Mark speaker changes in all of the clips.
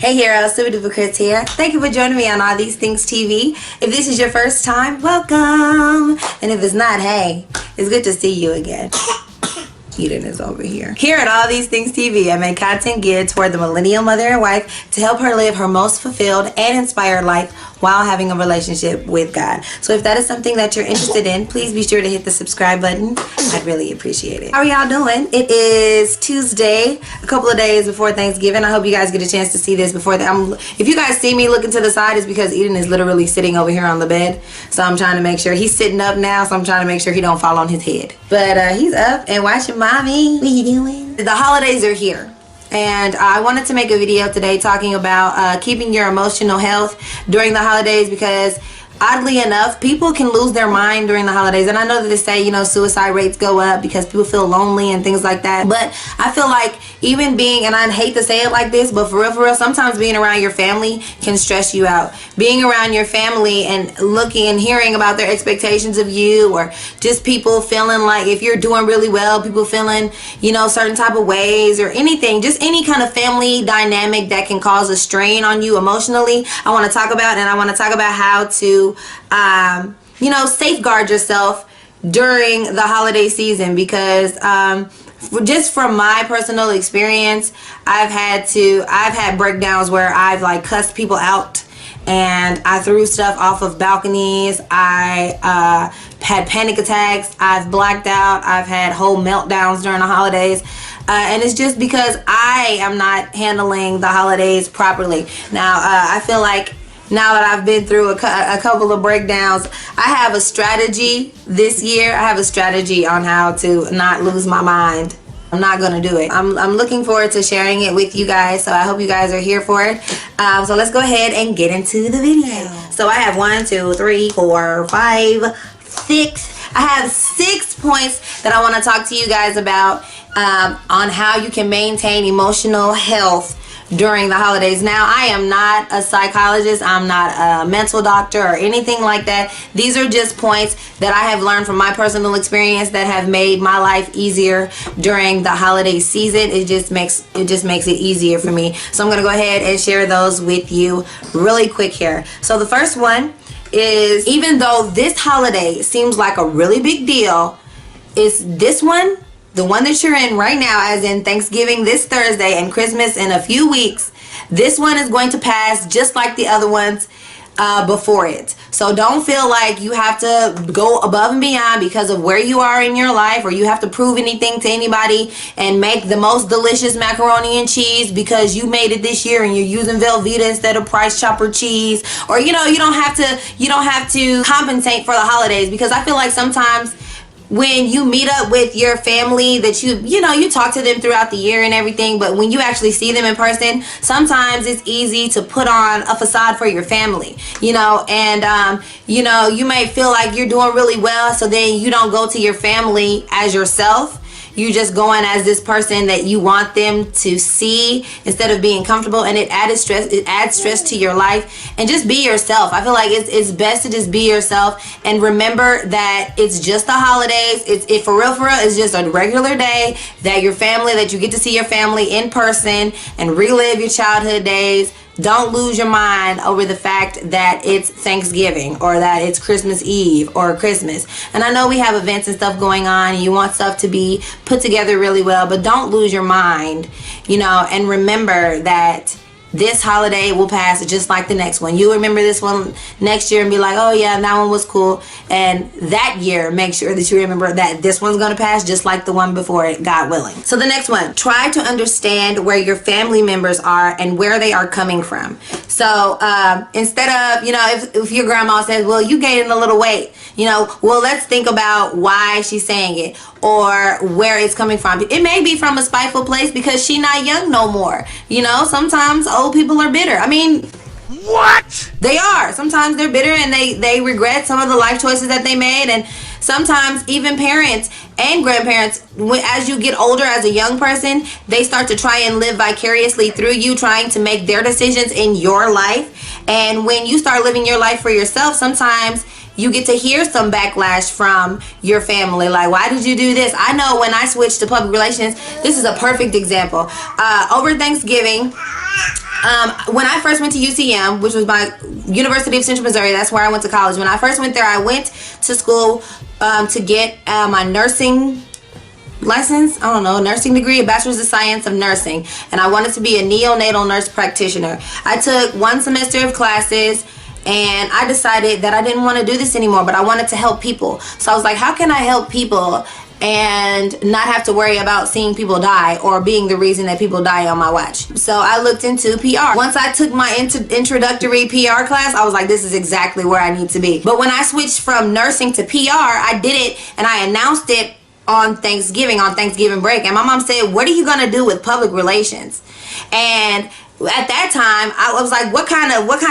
Speaker 1: Hey heroes, Super Duper Chris here. Thank you for joining me on All These Things TV. If this is your first time, welcome. And if it's not, hey, it's good to see you again. Eden is over here. Here at All These Things TV, I make content geared toward the millennial mother and wife to help her live her most fulfilled and inspired life while having a relationship with God. So if that is something that you're interested in, please be sure to hit the subscribe button. I'd really appreciate it. How are y'all doing? It is Tuesday, a couple of days before Thanksgiving. I hope you guys get a chance to see this before that. If you guys see me looking to the side, it's because Eden is literally sitting over here on the bed. So I'm trying to make sure he's sitting up now, so I'm trying to make sure he don't fall on his head. But he's up and watching mommy. What you doing? The holidays are here. And I wanted to make a video today talking about keeping your emotional health during the holidays, because oddly enough, people can lose their mind during the holidays. And I know that they say, you know, suicide rates go up because people feel lonely and things like that. But I feel like even being, and I hate to say it like this, but for real, sometimes being around your family can stress you out. Being around your family and looking and hearing about their expectations of you, or just people feeling like if you're doing really well, people feeling, you know, certain type of ways or anything, just any kind of family dynamic that can cause a strain on you emotionally, I want to talk about. And I want to talk about how to you know, safeguard yourself during the holiday season, because just from my personal experience, I've had breakdowns where I've like cussed people out and I threw stuff off of balconies. I had panic attacks. I've blacked out. I've had whole meltdowns during the holidays. And it's just because I am not handling the holidays properly. Now, I feel like now that I've been through a couple of breakdowns, I have a strategy this year. I have a strategy on how to not lose my mind. I'm not gonna do it. I'm looking forward to sharing it with you guys, so I hope you guys are here for it. So let's go ahead and get into the video. So I have 1, 2, 3, 4, 5, 6. I have 6 points that I want to talk to you guys about on how you can maintain emotional health during the holidays. Now, I am not a psychologist. I'm not a mental doctor or anything like that. These are just points that I have learned from my personal experience that have made my life easier during the holiday season. It just makes it easier for me. So I'm going to go ahead and share those with you really quick here. So the first one is, even though this holiday seems like a really big deal, it's this one, the one that you're in right now, as in Thanksgiving this Thursday and Christmas in a few weeks. This one is going to pass just like the other ones before it. So don't feel like you have to go above and beyond because of where you are in your life, or you have to prove anything to anybody and make the most delicious macaroni and cheese because you made it this year and you're using Velveeta instead of Price Chopper cheese. Or, you know, you don't have to compensate for the holidays, because I feel like sometimes when you meet up with your family that you know, you talk to them throughout the year and everything, but when you actually see them in person, sometimes it's easy to put on a facade for your family, you know, and you know, you may feel like you're doing really well, so then you don't go to your family as yourself. You just go in as this person that you want them to see instead of being comfortable, and it adds stress to your life. And just be yourself. I feel like it's best to just be yourself and remember that it's just the holidays. It for real, it's just a regular day that you get to see your family in person and relive your childhood days. Don't lose your mind over the fact that it's Thanksgiving or that it's Christmas Eve or Christmas. And I know we have events and stuff going on and you want stuff to be put together really well, but don't lose your mind, you know, and remember that this holiday will pass just like the next one. You'll remember this one next year and be like, oh yeah, that one was cool. And that year, make sure that you remember that this one's going to pass just like the one before it, God willing. So the next one, try to understand where your family members are and where they are coming from. So instead of, you know, if your grandma says, well, you gained a little weight, you know, well, let's think about why she's saying it or where it's coming from. It may be from a spiteful place because she's not young no more. You know, sometimes old people are bitter. I mean, what? They are. Sometimes they're bitter and they regret some of the life choices that they made. And sometimes even parents and grandparents, as you get older as a young person, they start to try and live vicariously through you, trying to make their decisions in your life. And when you start living your life for yourself, sometimes you get to hear some backlash from your family, like, why did you do this? I know when I switched to public relations, this is a perfect example. Over Thanksgiving, When I first went to UCM, which was my University of Central Missouri, that's where I went to college. When I first went there, I went to school to get my nursing license, I don't know, nursing degree, a bachelor's of science of nursing, and I wanted to be a neonatal nurse practitioner. I took 1 semester of classes, and I decided that I didn't want to do this anymore, but I wanted to help people. So I was like, how can I help people and not have to worry about seeing people die or being the reason that people die on my watch? So I looked into PR. Once I took my introductory PR class, I was like, this is exactly where I need to be. But when I switched from nursing to PR, I did it and I announced it on Thanksgiving break, and my mom said, what are you gonna do with public relations? And at that time, I was like,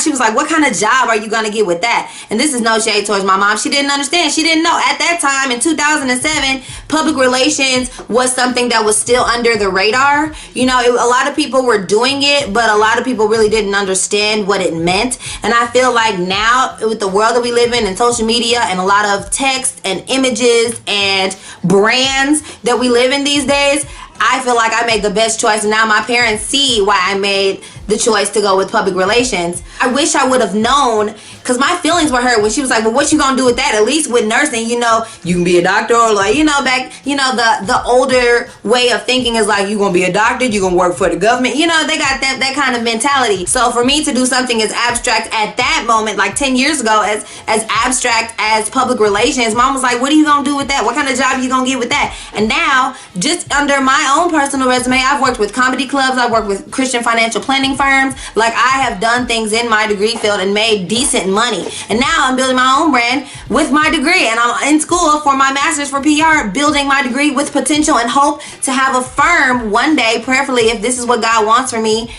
Speaker 1: she was like, what kind of job are you gonna get with that? And this is no shade towards my mom. She didn't understand. She didn't know. At that time in 2007, public relations was something that was still under the radar. You know, a lot of people were doing it, but a lot of people really didn't understand what it meant. And I feel like now, with the world that we live in and social media and a lot of text and images and brands that we live in these days, I feel like I made the best choice. And now my parents see why I made the choice to go with public relations. I wish I would have known, because my feelings were hurt when she was like, well, what you gonna do with that? At least with nursing, you know, you can be a doctor, or like, you know, back, you know, the older way of thinking is like, you gonna be a doctor, you gonna work for the government. You know, they got that kind of mentality. So for me to do something as abstract at that moment, like 10 years ago, as abstract as public relations, mom was like, what are you gonna do with that? What kind of job are you gonna get with that? And now, just under my own personal resume, I've worked with comedy clubs, I've worked with Christian financial planning firms. Like, I have done things in my degree field and made decent money. And now I'm building my own brand with my degree, and I'm in school for my master's for PR, building my degree with potential and hope to have a firm one day, prayerfully, if this is what God wants for me,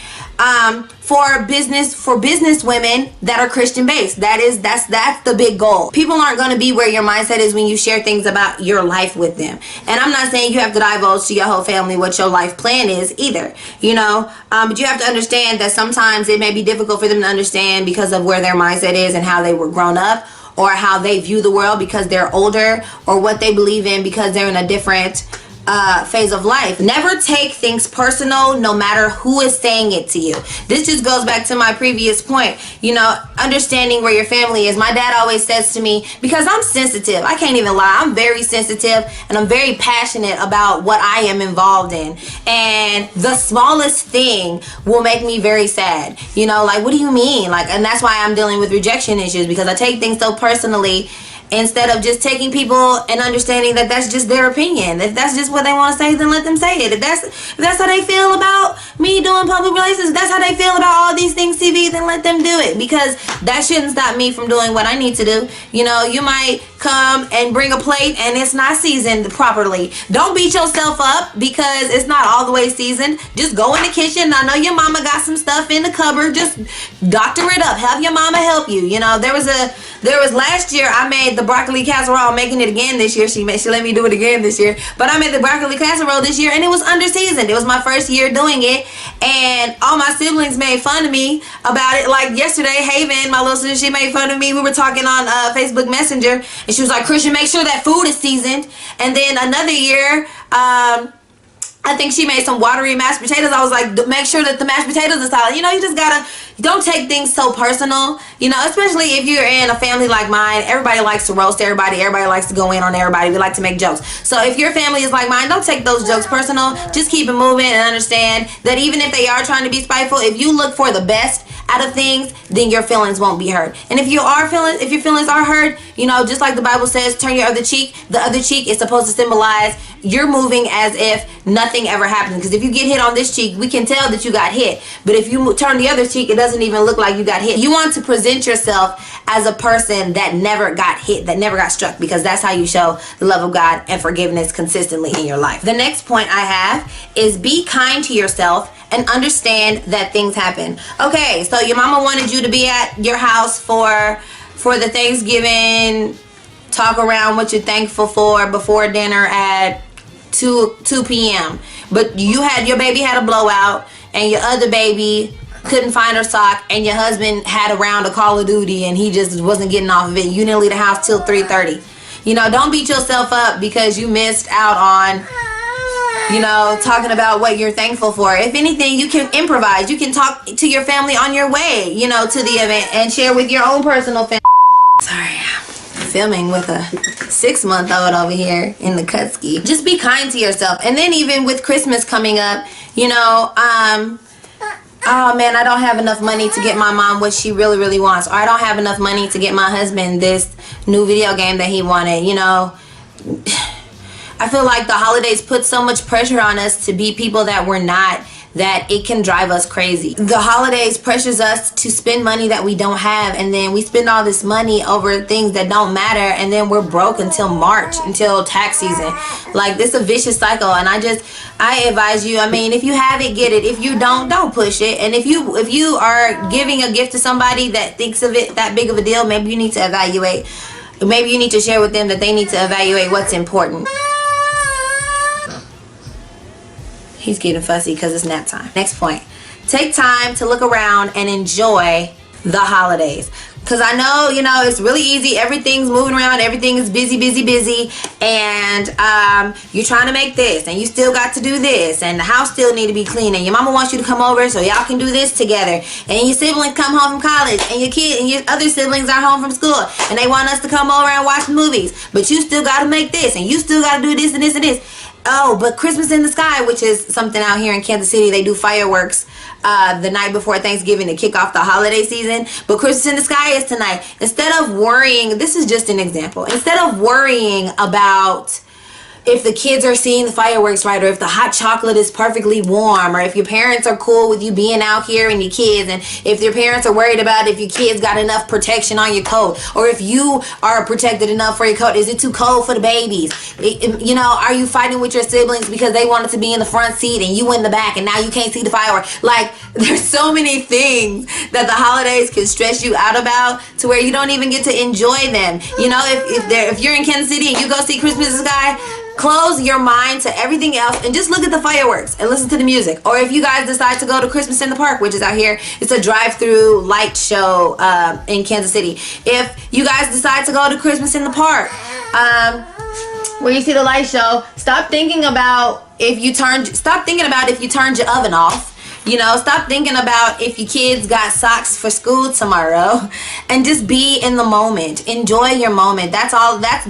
Speaker 1: for business women that are Christian based. That's the big goal. People aren't going to be where your mindset is when you share things about your life with them. And I'm not saying you have to divulge to your whole family what your life plan is either, you know, but you have to understand that sometimes it may be difficult for them to understand because of where their mindset is and how they were grown up, or how they view the world because they're older, or what they believe in because they're in a different phase of life. Never take things personal, no matter who is saying it to you. This just goes back to my previous point, you know, understanding where your family is. My dad always says to me, because I'm sensitive, I can't even lie, I'm very sensitive and I'm very passionate about what I am involved in, and the smallest thing will make me very sad, you know, like, what do you mean? Like, and that's why I'm dealing with rejection issues, because I take things so personally, instead of just taking people and understanding that that's just their opinion. If that's just what they want to say, then let them say it. If that's how they feel about me doing public relations, if that's how they feel about all these things TV, then let them do it, because that shouldn't stop me from doing what I need to do. You know, you might come and bring a plate and it's not seasoned properly. Don't beat yourself up because it's not all the way seasoned. Just go in the kitchen. I know your mama got some stuff in the cupboard. Just doctor it up. Have your mama help you. You know, there was last year I made the broccoli casserole. I'm making it again this year. She let me do it again this year. But I made the broccoli casserole this year and it was under seasoned. It was my first year doing it, and all my siblings made fun of me about it. Like yesterday, Haven, my little sister, she made fun of me. We were talking on Facebook Messenger, and she was like, Christian, make sure that food is seasoned. And then another year, I think she made some watery mashed potatoes. I was like, make sure that the mashed potatoes are solid. You know, you just gotta, don't take things so personal. You know, especially if you're in a family like mine. Everybody likes to roast everybody. Everybody likes to go in on everybody. We like to make jokes. So if your family is like mine, don't take those jokes personal. Just keep it moving and understand that even if they are trying to be spiteful, if you look for the best out of things, then your feelings won't be hurt. And if your feelings are hurt, you know, just like the Bible says, turn your other cheek. The other cheek is supposed to symbolize you're moving as if nothing ever happened. Because if you get hit on this cheek, we can tell that you got hit. But if you turn the other cheek, it doesn't even look like you got hit. You want to present yourself as a person that never got hit, that never got struck, because that's how you show the love of God and forgiveness consistently in your life. The next point I have is be kind to yourself and understand that things happen. Okay, so your mama wanted you to be at your house for the Thanksgiving talk around what you're thankful for before dinner at 2 p.m. But your baby had a blowout, and your other baby couldn't find her sock, and your husband had a round of Call of Duty and he just wasn't getting off of it. You didn't leave the house till 3:30. You know, don't beat yourself up because you missed out on you know, talking about what you're thankful for. If anything, you can improvise. You can talk to your family on your way, you know, to the event and share with your own personal family. Sorry, I'm filming with a 6-month-old over here in the Kutski. Just be kind to yourself. And then even with Christmas coming up, you know, oh man, I don't have enough money to get my mom what she really, really wants. Or I don't have enough money to get my husband this new video game that he wanted, you know. I feel like the holidays put so much pressure on us to be people that we're not, that it can drive us crazy. The holidays pressures us to spend money that we don't have, and then we spend all this money over things that don't matter, and then we're broke until March, until tax season. Like, this is a vicious cycle, and I advise you, I mean, if you have it, get it. If you don't push it. And if you are giving a gift to somebody that thinks of it that big of a deal, maybe you need to evaluate. Maybe you need to share with them that they need to evaluate what's important. He's getting fussy because it's nap time. Next point. Take time to look around and enjoy the holidays. Because I know, you know, it's really easy. Everything's moving around. Everything is busy. And you're trying to make this. And you still got to do this. And the house still need to be clean. And your mama wants you to come over so y'all can do this together. And your siblings come home from college. And your kid and your other siblings are home from school. And they want us to come over and watch movies. But you still got to make this. And you still got to do this and this and this. Oh, but Christmas in the Sky, which is something out here in Kansas City, they do fireworks the night before Thanksgiving to kick off the holiday season. But Christmas in the Sky is tonight. Instead of worrying, this is just an example. Instead of worrying about if the kids are seeing the fireworks right, or if the hot chocolate is perfectly warm, or if your parents are cool with you being out here and your kids, and if your parents are worried about if your kids got enough protection on your coat, or if you are protected enough for your coat, is it too cold for the babies? You know, are you fighting with your siblings because they wanted to be in the front seat and you in the back and now you can't see the fireworks? Like, there's so many things that the holidays can stress you out about to where you don't even get to enjoy them. You know, if you're in Kansas City and you go see Christmas in the Sky, close your mind to everything else and just look at the fireworks and listen to the music. Or if you guys decide to go to Christmas in the Park, which is out here, it's a drive-through light show in Kansas City. If you guys decide to go to Christmas in the Park, where you see the light show, stop thinking about if you turned your oven off. You know, stop thinking about if your kids got socks for school tomorrow, and just be in the moment. Enjoy your moment. That's all. That's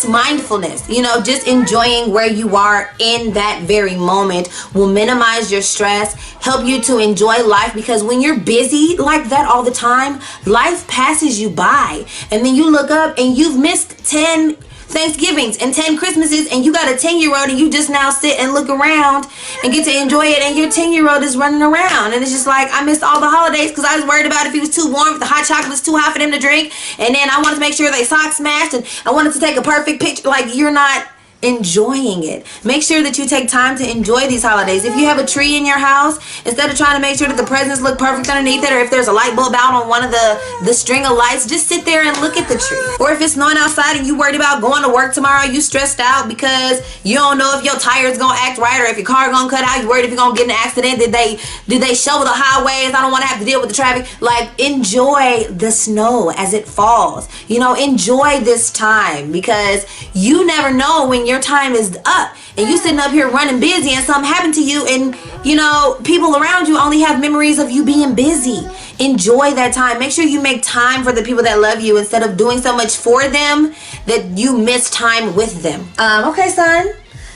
Speaker 1: mindfulness. You know, just enjoying where you are in that very moment will minimize your stress, help you to enjoy life, because when you're busy like that all the time, life passes you by, and then you look up and you've missed 10 Thanksgivings and 10 Christmases, and you got a 10-year-old and you just now sit and look around and get to enjoy it, and your 10-year-old is running around, and it's just like, I missed all the holidays because I was worried about if he was too warm, if the hot chocolate was too hot for them to drink, and then I wanted to make sure they socks matched, and I wanted to take a perfect picture. Like, you're not enjoying it. Make sure that you take time to enjoy these holidays. If you have a tree in your house, instead of trying to make sure that the presents look perfect underneath it, or if there's a light bulb out on one of the string of lights, just sit there and look at the tree. Or if it's snowing outside and you worried about going to work tomorrow, you stressed out because you don't know if your tire's gonna act right, or if your car gonna cut out, you worried if you're gonna get in an accident. Did they shovel the highways? I don't want to have to deal with the traffic. Like, enjoy the snow as it falls. You know, enjoy this time, because you never know when your time is up and you sitting up here running busy and something happened to you, and you know, people around you only have memories of you being busy. Enjoy that time. Make sure you make time for the people that love you, instead of doing so much for them that you miss time with them. Okay, son.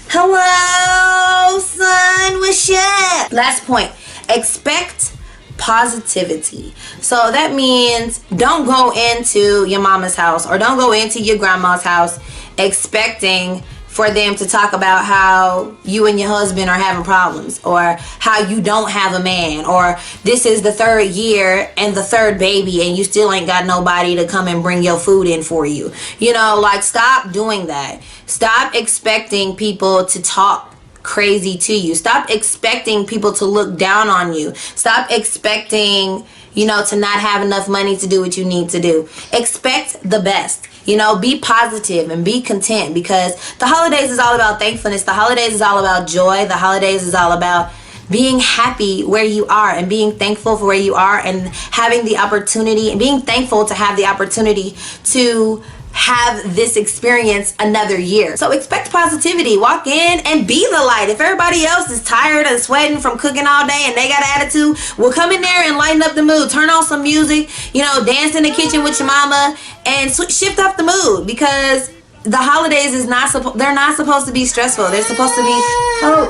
Speaker 1: Hello, son. What's up? Last point. Expect positivity. So that means don't go into your mama's house or don't go into your grandma's house expecting for them to talk about how you and your husband are having problems, or how you don't have a man, or this is the 3rd year and the 3rd baby and you still ain't got nobody to come and bring your food in for you. You know, like, stop doing that. Stop expecting people to talk crazy to you. Stop expecting people to look down on you. Stop expecting, you know, to not have enough money to do what you need to do. Expect the best. You know, be positive and be content, because the holidays is all about thankfulness. The holidays is all about joy. The holidays is all about being happy where you are and being thankful for where you are, and having the opportunity and being thankful to have the opportunity to have this experience another year. So expect positivity. Walk in and be the light. If everybody else is tired and sweating from cooking all day and they got an attitude, well, come in there and lighten up the mood. Turn on some music, you know, dance in the kitchen with your mama and shift up the mood, because the holidays they're not supposed to be stressful. They're supposed to be,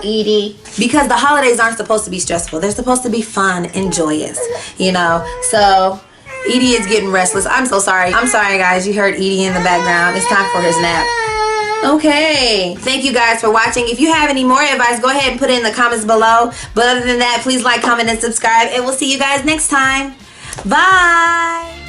Speaker 1: Edie, because the holidays aren't supposed to be stressful. They're supposed to be fun and joyous, you know. So Edie is getting restless. I'm so sorry. I'm sorry, guys. You heard Edie in the background. It's time for his nap. Okay. Thank you guys for watching. If you have any more advice, go ahead and put it in the comments below. But other than that, please like, comment, and subscribe. And we'll see you guys next time. Bye.